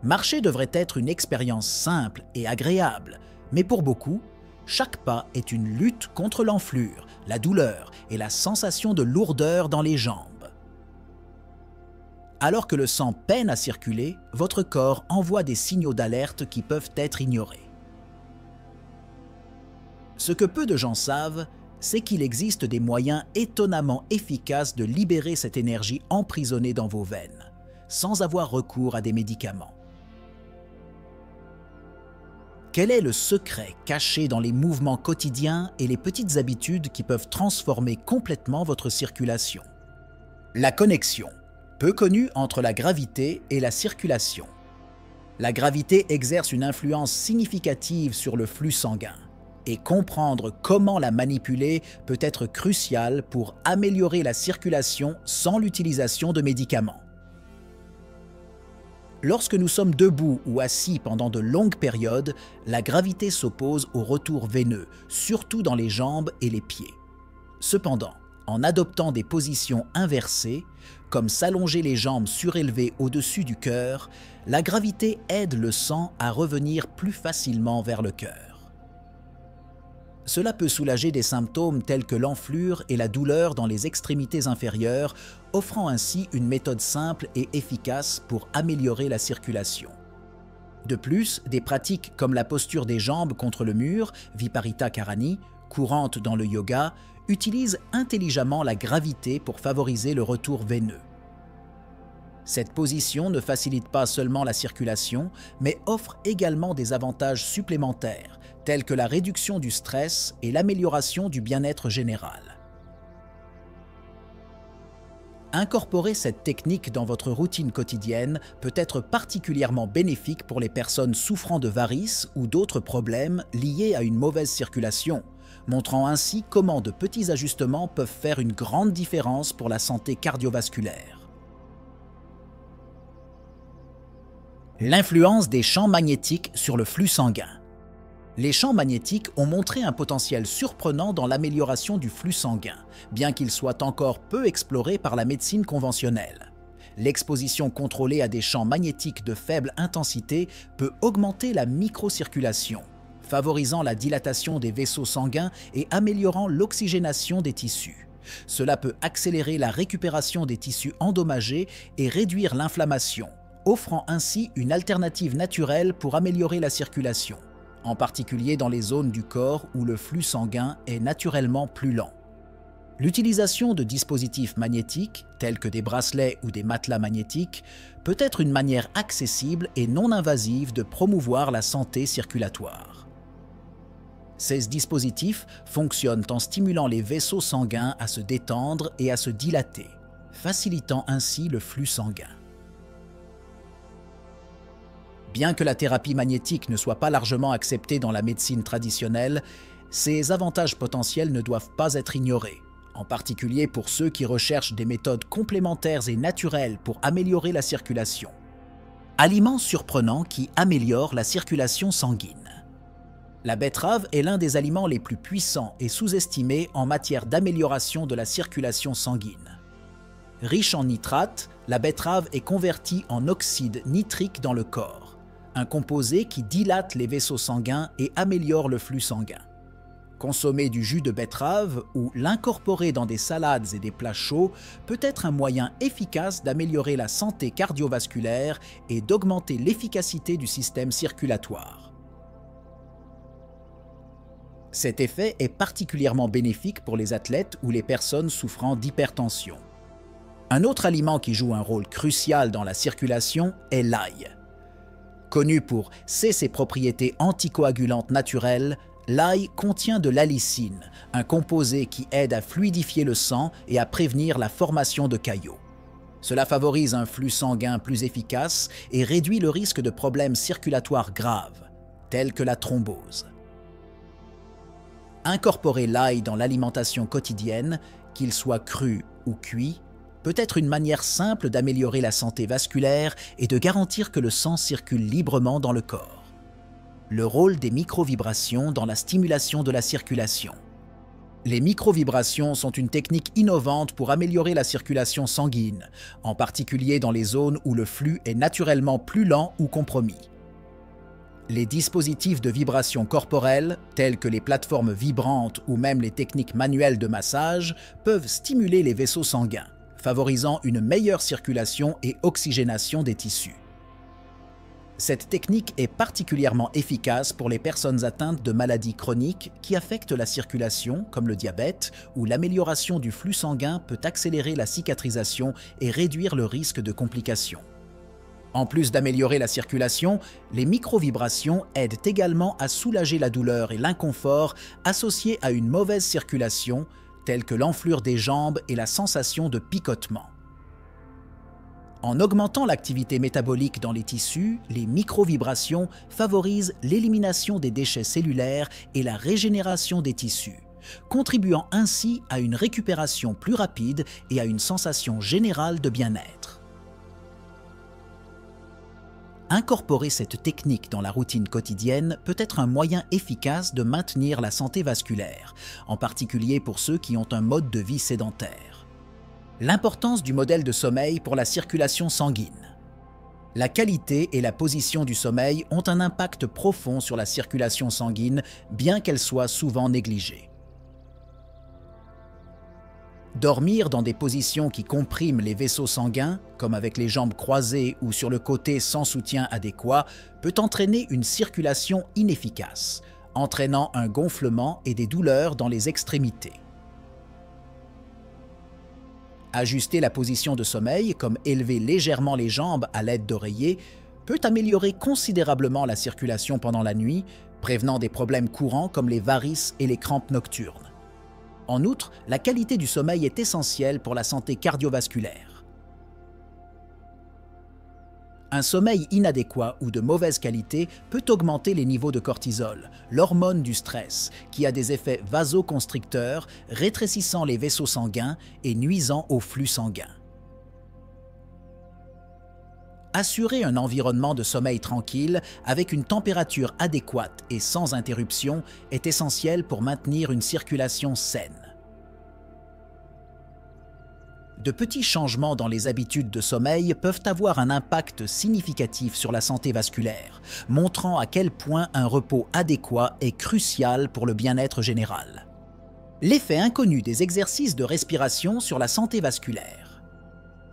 Marcher devrait être une expérience simple et agréable, mais pour beaucoup, chaque pas est une lutte contre l'enflure, la douleur et la sensation de lourdeur dans les jambes. Alors que le sang peine à circuler, votre corps envoie des signaux d'alerte qui peuvent être ignorés. Ce que peu de gens savent, c'est qu'il existe des moyens étonnamment efficaces de libérer cette énergie emprisonnée dans vos veines, sans avoir recours à des médicaments. Quel est le secret caché dans les mouvements quotidiens et les petites habitudes qui peuvent transformer complètement votre circulation? La connexion, peu connue entre la gravité et la circulation. La gravité exerce une influence significative sur le flux sanguin, et comprendre comment la manipuler peut être crucial pour améliorer la circulation sans l'utilisation de médicaments. Lorsque nous sommes debout ou assis pendant de longues périodes, la gravité s'oppose au retour veineux, surtout dans les jambes et les pieds. Cependant, en adoptant des positions inversées, comme s'allonger les jambes surélevées au-dessus du cœur, la gravité aide le sang à revenir plus facilement vers le cœur. Cela peut soulager des symptômes tels que l'enflure et la douleur dans les extrémités inférieures, offrant ainsi une méthode simple et efficace pour améliorer la circulation. De plus, des pratiques comme la posture des jambes contre le mur, Viparita Karani, courante dans le yoga, utilisent intelligemment la gravité pour favoriser le retour veineux. Cette position ne facilite pas seulement la circulation, mais offre également des avantages supplémentaires, tels que la réduction du stress et l'amélioration du bien-être général. Incorporer cette technique dans votre routine quotidienne peut être particulièrement bénéfique pour les personnes souffrant de varices ou d'autres problèmes liés à une mauvaise circulation, montrant ainsi comment de petits ajustements peuvent faire une grande différence pour la santé cardiovasculaire. L'influence des champs magnétiques sur le flux sanguin. Les champs magnétiques ont montré un potentiel surprenant dans l'amélioration du flux sanguin, bien qu'ils soient encore peu explorés par la médecine conventionnelle. L'exposition contrôlée à des champs magnétiques de faible intensité peut augmenter la microcirculation, favorisant la dilatation des vaisseaux sanguins et améliorant l'oxygénation des tissus. Cela peut accélérer la récupération des tissus endommagés et réduire l'inflammation, offrant ainsi une alternative naturelle pour améliorer la circulation, en particulier dans les zones du corps où le flux sanguin est naturellement plus lent. L'utilisation de dispositifs magnétiques, tels que des bracelets ou des matelas magnétiques, peut être une manière accessible et non invasive de promouvoir la santé circulatoire. Ces dispositifs fonctionnent en stimulant les vaisseaux sanguins à se détendre et à se dilater, facilitant ainsi le flux sanguin. Bien que la thérapie magnétique ne soit pas largement acceptée dans la médecine traditionnelle, ses avantages potentiels ne doivent pas être ignorés, en particulier pour ceux qui recherchent des méthodes complémentaires et naturelles pour améliorer la circulation. Aliment surprenant qui améliore la circulation sanguine. La betterave est l'un des aliments les plus puissants et sous-estimés en matière d'amélioration de la circulation sanguine. Riche en nitrates, la betterave est convertie en oxyde nitrique dans le corps, un composé qui dilate les vaisseaux sanguins et améliore le flux sanguin. Consommer du jus de betterave ou l'incorporer dans des salades et des plats chauds peut être un moyen efficace d'améliorer la santé cardiovasculaire et d'augmenter l'efficacité du système circulatoire. Cet effet est particulièrement bénéfique pour les athlètes ou les personnes souffrant d'hypertension. Un autre aliment qui joue un rôle crucial dans la circulation est l'ail. Connu pour ses propriétés anticoagulantes naturelles, l'ail contient de l'allicine, un composé qui aide à fluidifier le sang et à prévenir la formation de caillots. Cela favorise un flux sanguin plus efficace et réduit le risque de problèmes circulatoires graves, tels que la thrombose. Incorporer l'ail dans l'alimentation quotidienne, qu'il soit cru ou cuit, peut être une manière simple d'améliorer la santé vasculaire et de garantir que le sang circule librement dans le corps. Le rôle des microvibrations dans la stimulation de la circulation. Les microvibrations sont une technique innovante pour améliorer la circulation sanguine, en particulier dans les zones où le flux est naturellement plus lent ou compromis. Les dispositifs de vibration corporelle, tels que les plateformes vibrantes ou même les techniques manuelles de massage, peuvent stimuler les vaisseaux sanguins, favorisant une meilleure circulation et oxygénation des tissus. Cette technique est particulièrement efficace pour les personnes atteintes de maladies chroniques qui affectent la circulation, comme le diabète, où l'amélioration du flux sanguin peut accélérer la cicatrisation et réduire le risque de complications. En plus d'améliorer la circulation, les microvibrations aident également à soulager la douleur et l'inconfort associés à une mauvaise circulation, tels que l'enflure des jambes et la sensation de picotement. En augmentant l'activité métabolique dans les tissus, les microvibrations favorisent l'élimination des déchets cellulaires et la régénération des tissus, contribuant ainsi à une récupération plus rapide et à une sensation générale de bien-être. Incorporer cette technique dans la routine quotidienne peut être un moyen efficace de maintenir la santé vasculaire, en particulier pour ceux qui ont un mode de vie sédentaire. L'importance du modèle de sommeil pour la circulation sanguine. La qualité et la position du sommeil ont un impact profond sur la circulation sanguine, bien qu'elle soit souvent négligée. Dormir dans des positions qui compriment les vaisseaux sanguins, comme avec les jambes croisées ou sur le côté sans soutien adéquat, peut entraîner une circulation inefficace, entraînant un gonflement et des douleurs dans les extrémités. Ajuster la position de sommeil, comme élever légèrement les jambes à l'aide d'oreillers, peut améliorer considérablement la circulation pendant la nuit, prévenant des problèmes courants comme les varices et les crampes nocturnes. En outre, la qualité du sommeil est essentielle pour la santé cardiovasculaire. Un sommeil inadéquat ou de mauvaise qualité peut augmenter les niveaux de cortisol, l'hormone du stress, qui a des effets vasoconstricteurs, rétrécissant les vaisseaux sanguins et nuisant au flux sanguin. Assurer un environnement de sommeil tranquille avec une température adéquate et sans interruption est essentiel pour maintenir une circulation saine. De petits changements dans les habitudes de sommeil peuvent avoir un impact significatif sur la santé vasculaire, montrant à quel point un repos adéquat est crucial pour le bien-être général. L'effet inconnu des exercices de respiration sur la santé vasculaire.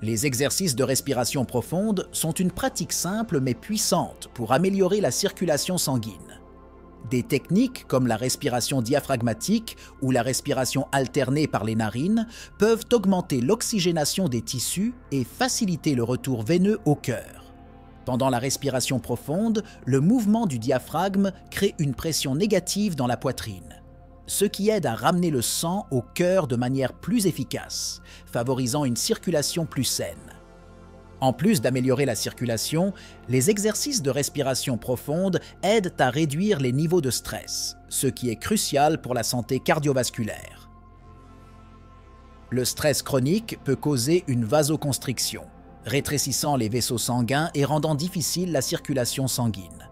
Les exercices de respiration profonde sont une pratique simple mais puissante pour améliorer la circulation sanguine. Des techniques comme la respiration diaphragmatique ou la respiration alternée par les narines peuvent augmenter l'oxygénation des tissus et faciliter le retour veineux au cœur. Pendant la respiration profonde, le mouvement du diaphragme crée une pression négative dans la poitrine, ce qui aide à ramener le sang au cœur de manière plus efficace, favorisant une circulation plus saine. En plus d'améliorer la circulation, les exercices de respiration profonde aident à réduire les niveaux de stress, ce qui est crucial pour la santé cardiovasculaire. Le stress chronique peut causer une vasoconstriction, rétrécissant les vaisseaux sanguins et rendant difficile la circulation sanguine.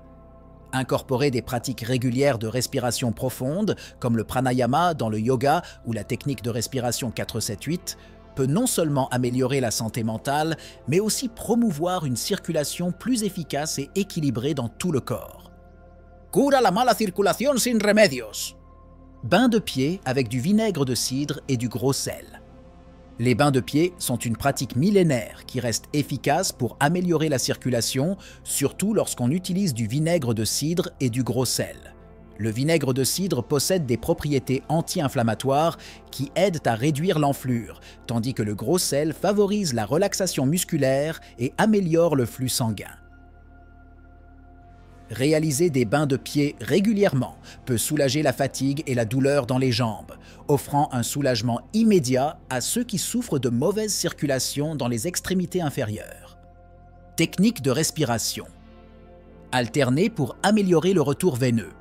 Incorporer des pratiques régulières de respiration profonde, comme le pranayama dans le yoga ou la technique de respiration 4-7-8, peut non seulement améliorer la santé mentale, mais aussi promouvoir une circulation plus efficace et équilibrée dans tout le corps. Cura la mala circulación sin remedios. Bain de pied avec du vinaigre de cidre et du gros sel. Les bains de pied sont une pratique millénaire qui reste efficace pour améliorer la circulation, surtout lorsqu'on utilise du vinaigre de cidre et du gros sel. Le vinaigre de cidre possède des propriétés anti-inflammatoires qui aident à réduire l'enflure, tandis que le gros sel favorise la relaxation musculaire et améliore le flux sanguin. Réaliser des bains de pied régulièrement peut soulager la fatigue et la douleur dans les jambes, offrant un soulagement immédiat à ceux qui souffrent de mauvaise circulation dans les extrémités inférieures. Technique de respiration. Alterner pour améliorer le retour veineux.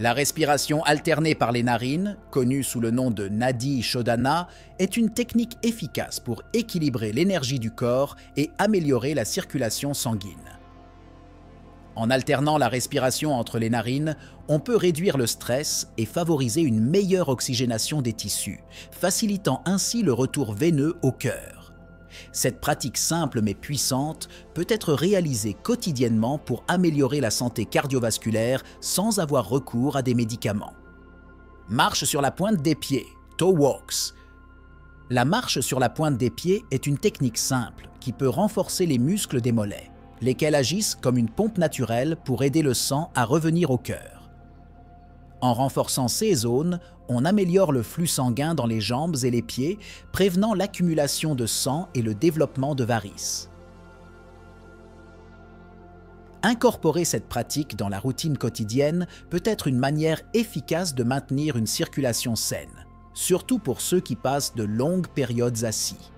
La respiration alternée par les narines, connue sous le nom de Nadi Shodhana, est une technique efficace pour équilibrer l'énergie du corps et améliorer la circulation sanguine. En alternant la respiration entre les narines, on peut réduire le stress et favoriser une meilleure oxygénation des tissus, facilitant ainsi le retour veineux au cœur. Cette pratique simple mais puissante peut être réalisée quotidiennement pour améliorer la santé cardiovasculaire sans avoir recours à des médicaments. Marche sur la pointe des pieds, toe walks. La marche sur la pointe des pieds est une technique simple qui peut renforcer les muscles des mollets, lesquels agissent comme une pompe naturelle pour aider le sang à revenir au cœur. En renforçant ces zones, on améliore le flux sanguin dans les jambes et les pieds, prévenant l'accumulation de sang et le développement de varices. Incorporer cette pratique dans la routine quotidienne peut être une manière efficace de maintenir une circulation saine, surtout pour ceux qui passent de longues périodes assis.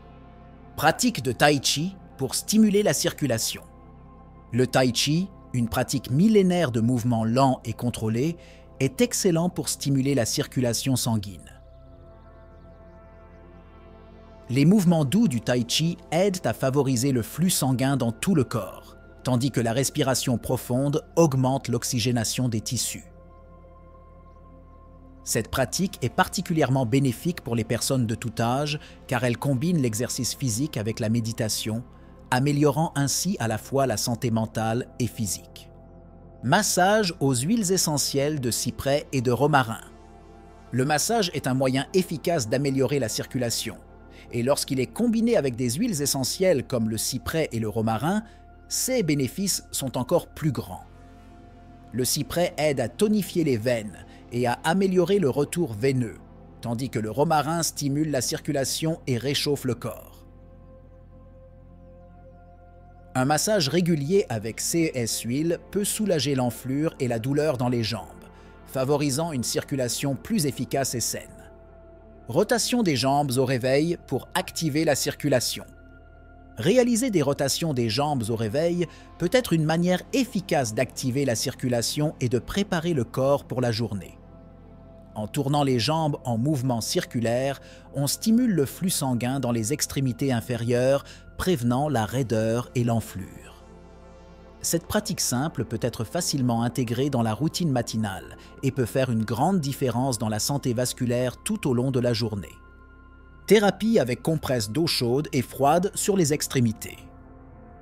Pratique de Tai Chi pour stimuler la circulation. Le Tai Chi, une pratique millénaire de mouvements lents et contrôlés, est excellent pour stimuler la circulation sanguine. Les mouvements doux du Tai Chi aident à favoriser le flux sanguin dans tout le corps, tandis que la respiration profonde augmente l'oxygénation des tissus. Cette pratique est particulièrement bénéfique pour les personnes de tout âge car elle combine l'exercice physique avec la méditation, améliorant ainsi à la fois la santé mentale et physique. Massage aux huiles essentielles de cyprès et de romarin. Le massage est un moyen efficace d'améliorer la circulation, et lorsqu'il est combiné avec des huiles essentielles comme le cyprès et le romarin, ses bénéfices sont encore plus grands. Le cyprès aide à tonifier les veines et à améliorer le retour veineux, tandis que le romarin stimule la circulation et réchauffe le corps. Un massage régulier avec ces huiles peut soulager l'enflure et la douleur dans les jambes, favorisant une circulation plus efficace et saine. Rotation des jambes au réveil pour activer la circulation. Réaliser des rotations des jambes au réveil peut être une manière efficace d'activer la circulation et de préparer le corps pour la journée. En tournant les jambes en mouvement circulaire, on stimule le flux sanguin dans les extrémités inférieures, prévenant la raideur et l'enflure. Cette pratique simple peut être facilement intégrée dans la routine matinale et peut faire une grande différence dans la santé vasculaire tout au long de la journée. Thérapie avec compresses d'eau chaude et froide sur les extrémités.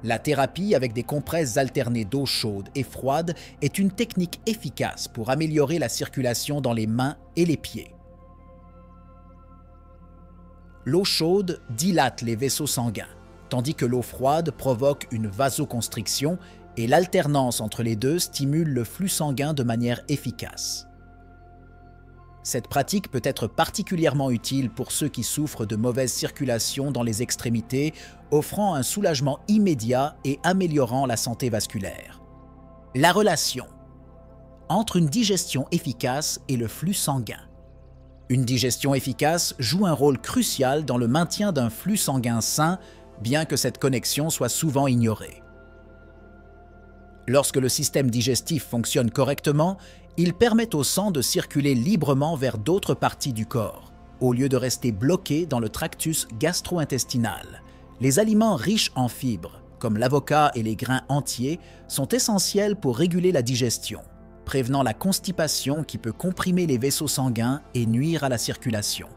La thérapie avec des compresses alternées d'eau chaude et froide est une technique efficace pour améliorer la circulation dans les mains et les pieds. L'eau chaude dilate les vaisseaux sanguins, tandis que l'eau froide provoque une vasoconstriction et l'alternance entre les deux stimule le flux sanguin de manière efficace. Cette pratique peut être particulièrement utile pour ceux qui souffrent de mauvaise circulation dans les extrémités, offrant un soulagement immédiat et améliorant la santé vasculaire. La relation entre une digestion efficace et le flux sanguin. Une digestion efficace joue un rôle crucial dans le maintien d'un flux sanguin sain, bien que cette connexion soit souvent ignorée. Lorsque le système digestif fonctionne correctement, il permet au sang de circuler librement vers d'autres parties du corps, au lieu de rester bloqué dans le tractus gastro-intestinal. Les aliments riches en fibres, comme l'avocat et les grains entiers, sont essentiels pour réguler la digestion, prévenant la constipation qui peut comprimer les vaisseaux sanguins et nuire à la circulation.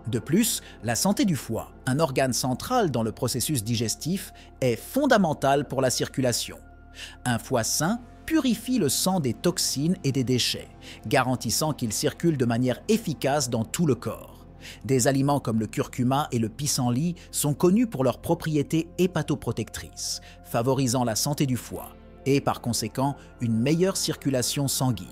De plus, la santé du foie, un organe central dans le processus digestif, est fondamentale pour la circulation. Un foie sain purifie le sang des toxines et des déchets, garantissant qu'il circule de manière efficace dans tout le corps. Des aliments comme le curcuma et le pissenlit sont connus pour leurs propriétés hépatoprotectrices, favorisant la santé du foie et, par conséquent, une meilleure circulation sanguine.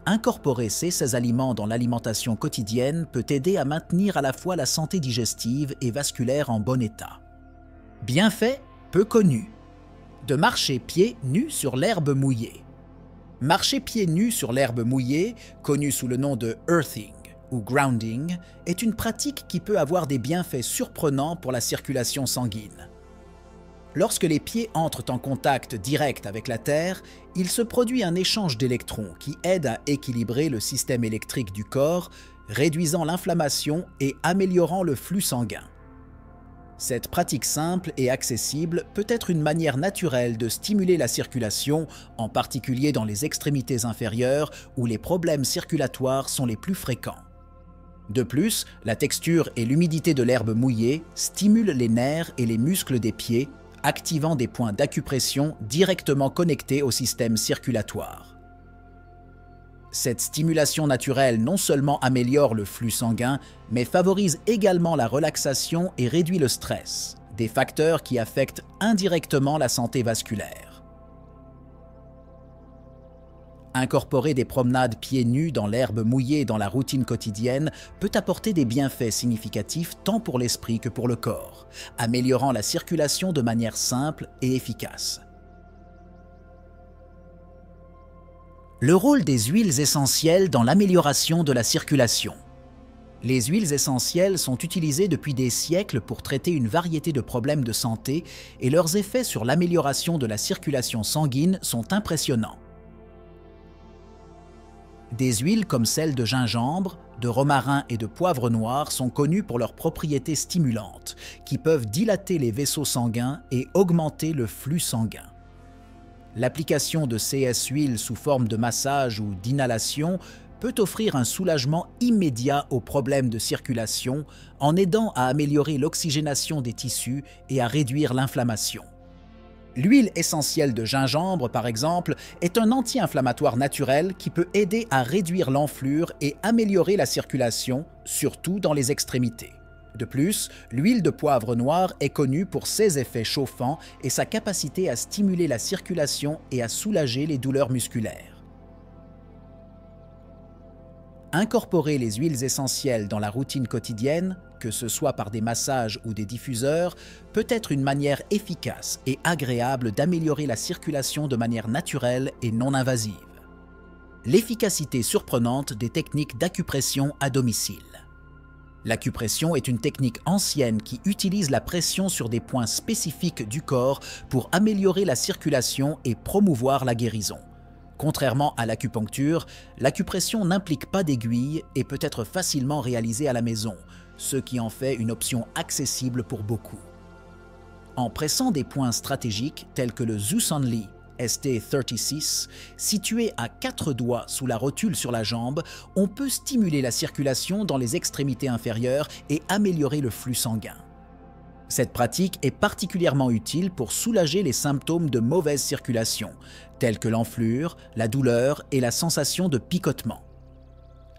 Incorporer ces aliments dans l'alimentation quotidienne peut aider à maintenir à la fois la santé digestive et vasculaire en bon état. Bienfaits peu connus. De marcher pieds nus sur l'herbe mouillée. Marcher pieds nus sur l'herbe mouillée, connu sous le nom de earthing ou grounding, est une pratique qui peut avoir des bienfaits surprenants pour la circulation sanguine. Lorsque les pieds entrent en contact direct avec la terre, il se produit un échange d'électrons qui aide à équilibrer le système électrique du corps, réduisant l'inflammation et améliorant le flux sanguin. Cette pratique simple et accessible peut être une manière naturelle de stimuler la circulation, en particulier dans les extrémités inférieures où les problèmes circulatoires sont les plus fréquents. De plus, la texture et l'humidité de l'herbe mouillée stimulent les nerfs et les muscles des pieds, activant des points d'acupression directement connectés au système circulatoire. Cette stimulation naturelle non seulement améliore le flux sanguin, mais favorise également la relaxation et réduit le stress, des facteurs qui affectent indirectement la santé vasculaire. Incorporer des promenades pieds nus dans l'herbe mouillée dans la routine quotidienne peut apporter des bienfaits significatifs tant pour l'esprit que pour le corps, améliorant la circulation de manière simple et efficace. Le rôle des huiles essentielles dans l'amélioration de la circulation. Les huiles essentielles sont utilisées depuis des siècles pour traiter une variété de problèmes de santé et leurs effets sur l'amélioration de la circulation sanguine sont impressionnants. Des huiles comme celles de gingembre, de romarin et de poivre noir sont connues pour leurs propriétés stimulantes, qui peuvent dilater les vaisseaux sanguins et augmenter le flux sanguin. L'application de ces huiles sous forme de massage ou d'inhalation peut offrir un soulagement immédiat aux problèmes de circulation en aidant à améliorer l'oxygénation des tissus et à réduire l'inflammation. L'huile essentielle de gingembre, par exemple, est un anti-inflammatoire naturel qui peut aider à réduire l'enflure et améliorer la circulation, surtout dans les extrémités. De plus, l'huile de poivre noir est connue pour ses effets chauffants et sa capacité à stimuler la circulation et à soulager les douleurs musculaires. Incorporer les huiles essentielles dans la routine quotidienne, que ce soit par des massages ou des diffuseurs, peut être une manière efficace et agréable d'améliorer la circulation de manière naturelle et non invasive. L'efficacité surprenante des techniques d'acupression à domicile. L'acupression est une technique ancienne qui utilise la pression sur des points spécifiques du corps pour améliorer la circulation et promouvoir la guérison. Contrairement à l'acupuncture, l'acupression n'implique pas d'aiguille et peut être facilement réalisée à la maison, ce qui en fait une option accessible pour beaucoup. En pressant des points stratégiques tels que le Zusanli ST36, situé à 4 doigts sous la rotule sur la jambe, on peut stimuler la circulation dans les extrémités inférieures et améliorer le flux sanguin. Cette pratique est particulièrement utile pour soulager les symptômes de mauvaise circulation, tels que l'enflure, la douleur et la sensation de picotement.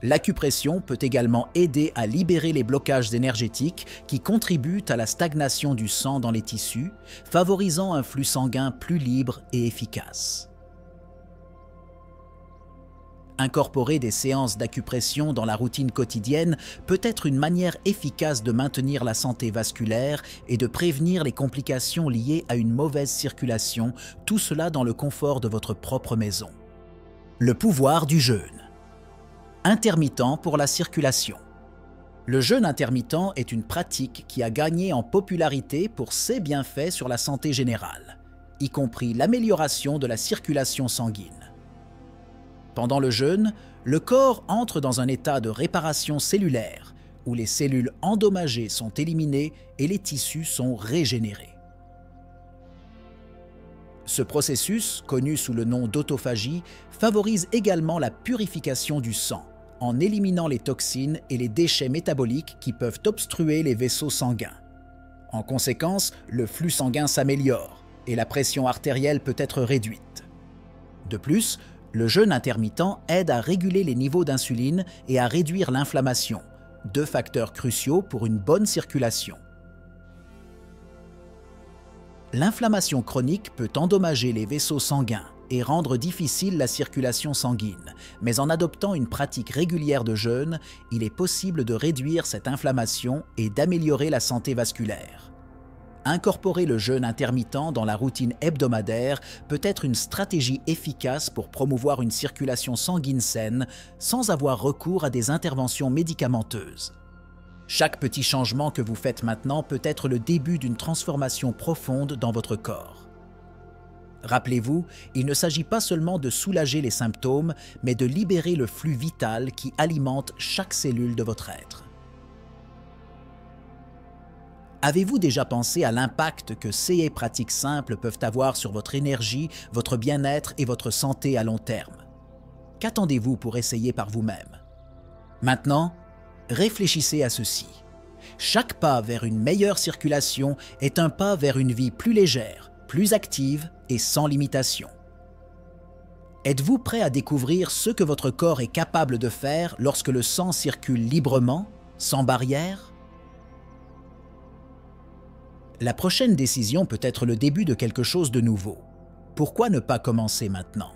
L'acupression peut également aider à libérer les blocages énergétiques qui contribuent à la stagnation du sang dans les tissus, favorisant un flux sanguin plus libre et efficace. Incorporer des séances d'acupression dans la routine quotidienne peut être une manière efficace de maintenir la santé vasculaire et de prévenir les complications liées à une mauvaise circulation, tout cela dans le confort de votre propre maison. Le pouvoir du jeûne. Intermittent pour la circulation. Le jeûne intermittent est une pratique qui a gagné en popularité pour ses bienfaits sur la santé générale, y compris l'amélioration de la circulation sanguine. Pendant le jeûne, le corps entre dans un état de réparation cellulaire, où les cellules endommagées sont éliminées et les tissus sont régénérés. Ce processus, connu sous le nom d'autophagie, favorise également la purification du sang, en éliminant les toxines et les déchets métaboliques qui peuvent obstruer les vaisseaux sanguins. En conséquence, le flux sanguin s'améliore et la pression artérielle peut être réduite. De plus, le jeûne intermittent aide à réguler les niveaux d'insuline et à réduire l'inflammation, deux facteurs cruciaux pour une bonne circulation. L'inflammation chronique peut endommager les vaisseaux sanguins et rendre difficile la circulation sanguine, mais en adoptant une pratique régulière de jeûne, il est possible de réduire cette inflammation et d'améliorer la santé vasculaire. Incorporer le jeûne intermittent dans la routine hebdomadaire peut être une stratégie efficace pour promouvoir une circulation sanguine saine sans avoir recours à des interventions médicamenteuses. Chaque petit changement que vous faites maintenant peut être le début d'une transformation profonde dans votre corps. Rappelez-vous, il ne s'agit pas seulement de soulager les symptômes, mais de libérer le flux vital qui alimente chaque cellule de votre être. Avez-vous déjà pensé à l'impact que ces pratiques simples peuvent avoir sur votre énergie, votre bien-être et votre santé à long terme? Qu'attendez-vous pour essayer par vous-même? Maintenant, réfléchissez à ceci. Chaque pas vers une meilleure circulation est un pas vers une vie plus légère, plus active et sans limitation. Êtes-vous prêt à découvrir ce que votre corps est capable de faire lorsque le sang circule librement, sans barrière? La prochaine décision peut être le début de quelque chose de nouveau. Pourquoi ne pas commencer maintenant?